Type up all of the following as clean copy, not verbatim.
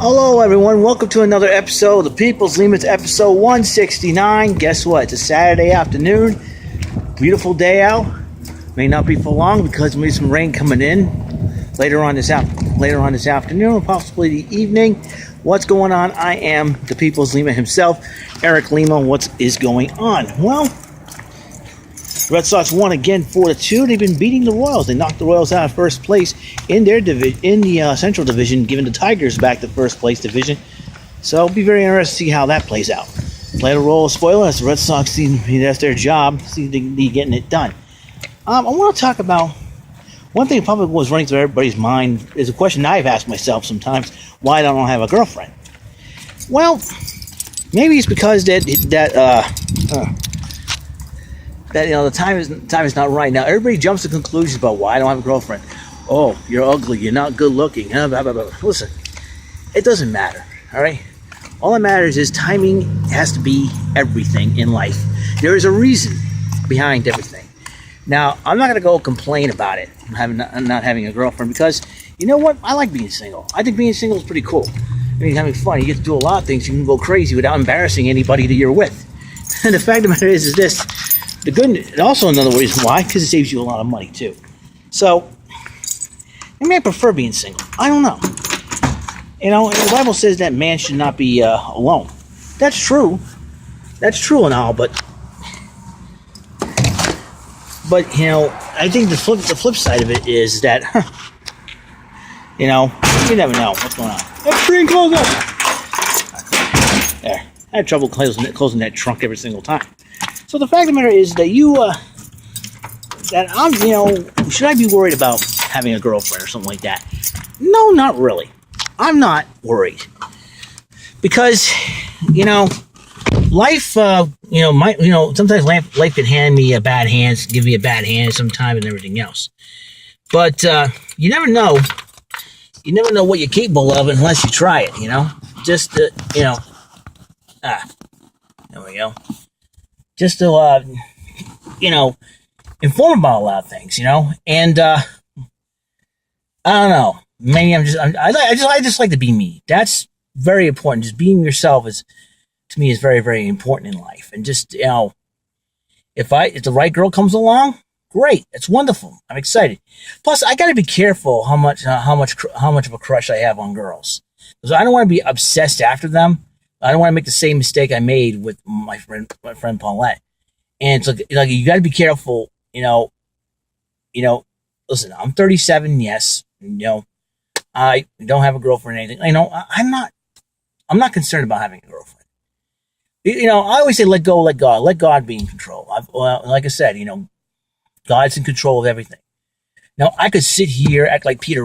Hello, everyone. Welcome to another episode of the People's Lima. It's episode 169. Guess what? It's a Saturday afternoon. Beautiful day out. May not be for long because maybe some rain coming in later on this afternoon, possibly the evening. What's going on? I am the People's Lima himself, Eric Lima. What is going on? Well, the Red Sox won again 4-2. They've been beating the Royals. They knocked the Royals out of first place in their in the Central Division, giving the Tigers back the first place division. So it'll be very interesting to see how that plays out. Play the role of spoiler as the Red Sox see that's their job, see they getting it done. I want to talk about one thing that probably was running through everybody's mind is a question I've asked myself sometimes: why I don't have a girlfriend? Well, maybe it's because that the time is not right now. Everybody jumps to conclusions about why I don't have a girlfriend. Oh, you're ugly. You're not good looking. Blah, blah, blah. Listen, it doesn't matter. All right. All that matters is timing has to be everything in life. There is a reason behind everything. Now, I'm not gonna go complain about it. I'm not having a girlfriend because you know what? I like being single. I think being single is pretty cool. I mean, having fun. You get to do a lot of things. You can go crazy without embarrassing anybody that you're with. And the fact of the matter is this. The good, and also another reason why, because it saves you a lot of money too. So, maybe I prefer being single. I don't know. You know, the Bible says that man should not be alone. That's true. That's true and all, but you know, I think the flip side of it is that, you know, you never know what's going on. Let's bring close up. There, I had trouble closing that trunk every single time. So the fact of the matter is that should I be worried about having a girlfriend or something like that? No, not really. I'm not worried. Because, you know, life, sometimes life can hand me a bad hand, give me a bad hand sometime and everything else. But you never know. You never know what you're capable of unless you try it, you know? Just, there we go. Just to, inform about a lot of things, you know, and I don't know. Maybe I just like to be me. That's very important. Just being yourself to me is very, very important in life. And just if the right girl comes along, great. It's wonderful. I'm excited. Plus, I got to be careful how much of a crush I have on girls, because I don't want to be obsessed after them. I don't want to make the same mistake I made with my friend Paulette. And it's like you got to be careful, you know. Listen, I'm 37. Yes, I don't have a girlfriend or anything. I'm not concerned about having a girlfriend. I always say let go, let God. Let God be in control. Like I said, God's in control of everything. Now, I could sit here, act like Elliot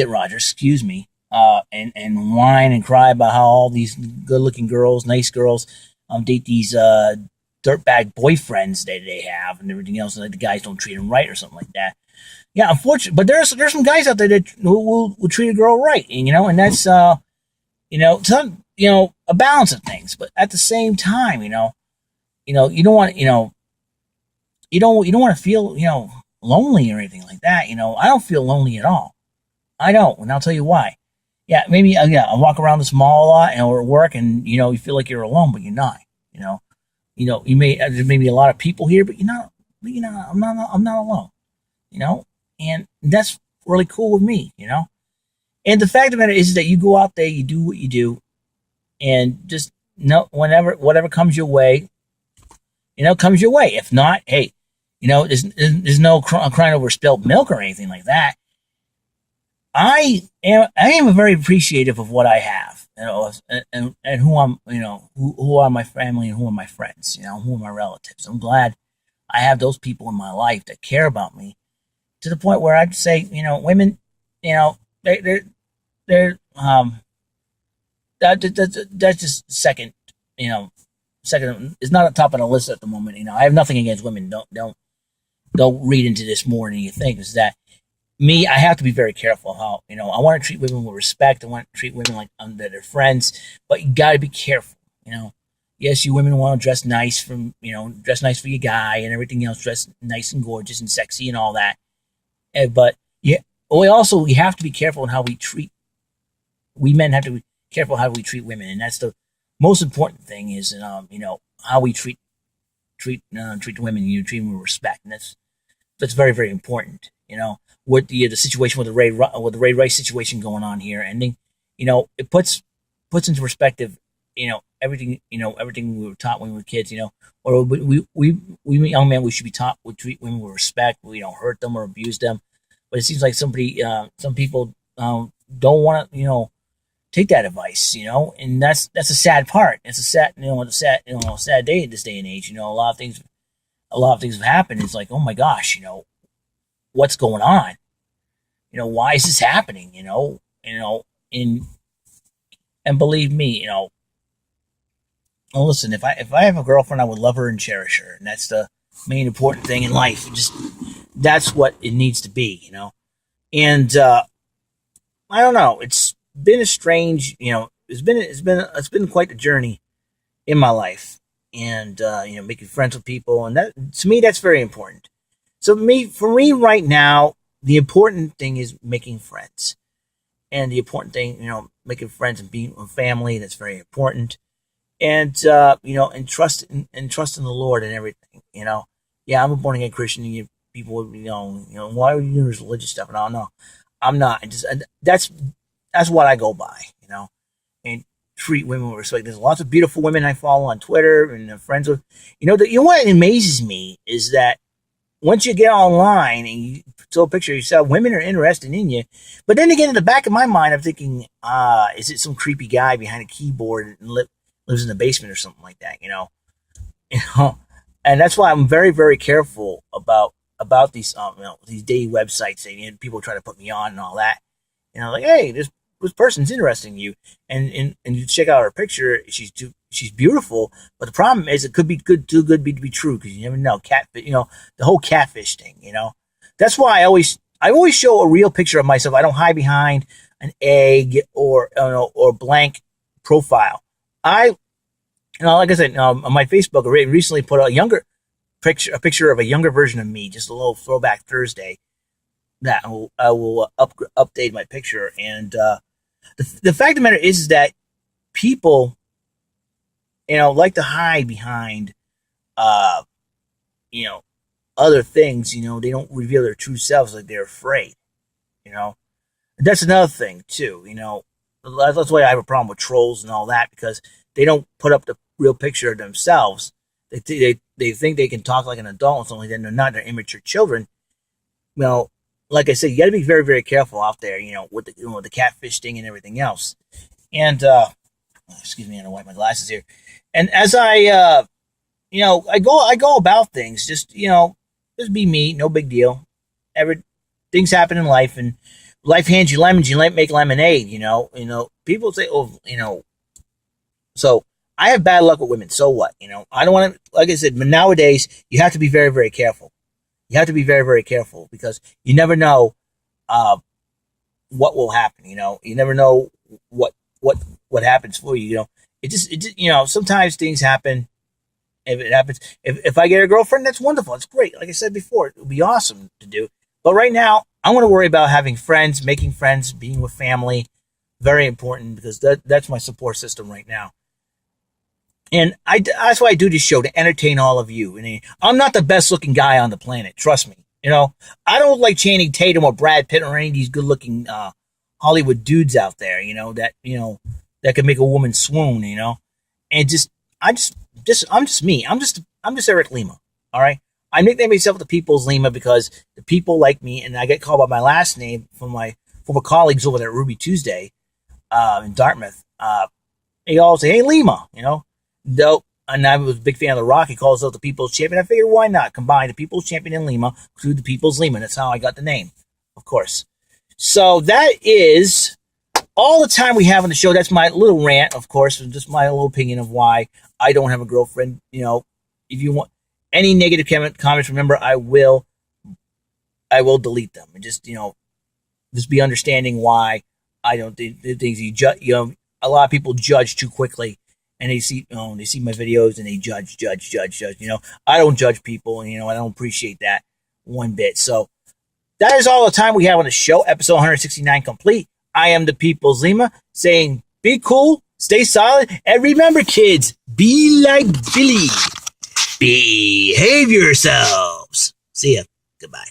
Rogers, excuse me, and whine and cry about how all these good-looking girls, nice girls, date these dirtbag boyfriends that they have and everything else, and like the guys don't treat them right or something like that. Yeah, unfortunately, but there's some guys out there that will treat a girl right, and that's a balance of things. But at the same time, you don't want you don't want to feel lonely or anything like that. I don't feel lonely at all. I don't, and I'll tell you why. Yeah, maybe I walk around this mall a lot or at work, and you feel like you're alone, but you're not. You may there may be a lot of people here, but you're not. I'm not alone. And that's really cool with me. And the fact of the matter is that you go out there, you do what you do, and just whatever comes your way, comes your way. If not, hey, there's no crying over spilled milk or anything like that. I am very appreciative of what I have, and who I'm, who are my family and who are my friends, who are my relatives. I'm glad I have those people in my life that care about me to the point where I'd say, women, they're that's just second, second. It's not on top of the list at the moment. I have nothing against women. Don't read into this more than you think. Is that me? I have to be very careful how I want to treat women with respect. I want to treat women like they're friends, but you got to be careful. Yes, you women want to dress nice dress nice for your guy and everything else, dress nice and gorgeous and sexy and all that. But yeah, we have to be careful in how we treat We men have to be careful how we treat women, and that's the most important thing. Is how we treat women. You treat them with respect, and that's very very important. With the situation with the Ray Rice situation going on here, ending, it puts into perspective, everything we were taught when we were kids, or we young men, we should be taught we treat women with respect. We don't hurt them or abuse them. But it seems like some people don't want to, take that advice, and that's a sad part. It's a sad day in this day and age. A lot of things have happened. It's like, oh my gosh, what's going on? Why is this happening? And believe me, listen, if I have a girlfriend, I would love her and cherish her, and that's the main important thing in life. Just that's what it needs to be, And I don't know. It's been a strange, it's been quite the journey in my life, and making friends with people, and that to me that's very important. So for me right now, the important thing is making friends, and the important thing, making friends and being with family. That's very important, and and trust in the Lord and everything. Yeah, I'm a born again Christian, and people would why are you doing this religious stuff? And I don't know, I'm not. That's what I go by, and treat women with respect. There's lots of beautiful women I follow on Twitter and I'm friends with. What amazes me is that once you get online and you show a picture of yourself, women are interested in you. But then again, in the back of my mind, I'm thinking, is it some creepy guy behind a keyboard and lives in the basement or something like that? And that's why I'm very, very careful about these these dating websites. And people try to put me on and all that. Like, hey, this person's interesting to you, and you check out her picture. She's beautiful, but the problem is it could be too good to be true, because you never know. The whole catfish thing. That's why I always show a real picture of myself. I don't hide behind an egg or blank profile. Like I said, on my Facebook, I recently put a picture of a younger version of me, just a little throwback Thursday. That I will update my picture, and the fact of the matter is that people, like to hide behind, other things. They don't reveal their true selves, like they're afraid. That's another thing too. That's why I have a problem with trolls and all that, because they don't put up the real picture of themselves. They think they can talk like an adult, and something like that. They're not. They're immature children. Like I said, you got to be very, very careful out there, with the catfish thing and everything else. And excuse me, I'm gonna wipe my glasses here. And as I I go about things, just be me, no big deal. Things happen in life, and life hands you lemons, you make lemonade. People say, oh, So I have bad luck with women. So what? I don't want to. Like I said, but nowadays you have to be very, very careful. You have to be very, very careful, because you never know what will happen. You never know what happens for you. It just sometimes things happen. If it happens, if I get a girlfriend, that's wonderful. It's great. Like I said before, it would be awesome to do. But right now, I want to worry about having friends, making friends, being with family. Very important, because that's my support system right now. And that's why I do this show, to entertain all of you. And I'm not the best looking guy on the planet. Trust me. I don't look like Channing Tatum or Brad Pitt or any of these good looking Hollywood dudes out there, that can make a woman swoon, and I'm just me. I'm just Eric Lima. All right. I nicknamed myself the People's Lima because the people like me, and I get called by my last name from my former colleagues over there at Ruby Tuesday in Dartmouth. They all say, hey, Lima, Though, and I was a big fan of The Rock. He calls out the People's Champion. I figured, why not combine the People's Champion in Lima to the People's Lima? That's how I got the name, of course. So that is all the time we have on the show. That's my little rant, of course, and just my little opinion of why I don't have a girlfriend. If you want any negative comments, remember, I will delete them, and just be understanding why I don't do things. A lot of people judge too quickly. And they see my videos and they judge. I don't judge people, and I don't appreciate that one bit. So that is all the time we have on the show. Episode 169 complete. I am the People's Lima saying, be cool, stay solid, and remember, kids, be like Billy. Behave yourselves. See ya. Goodbye.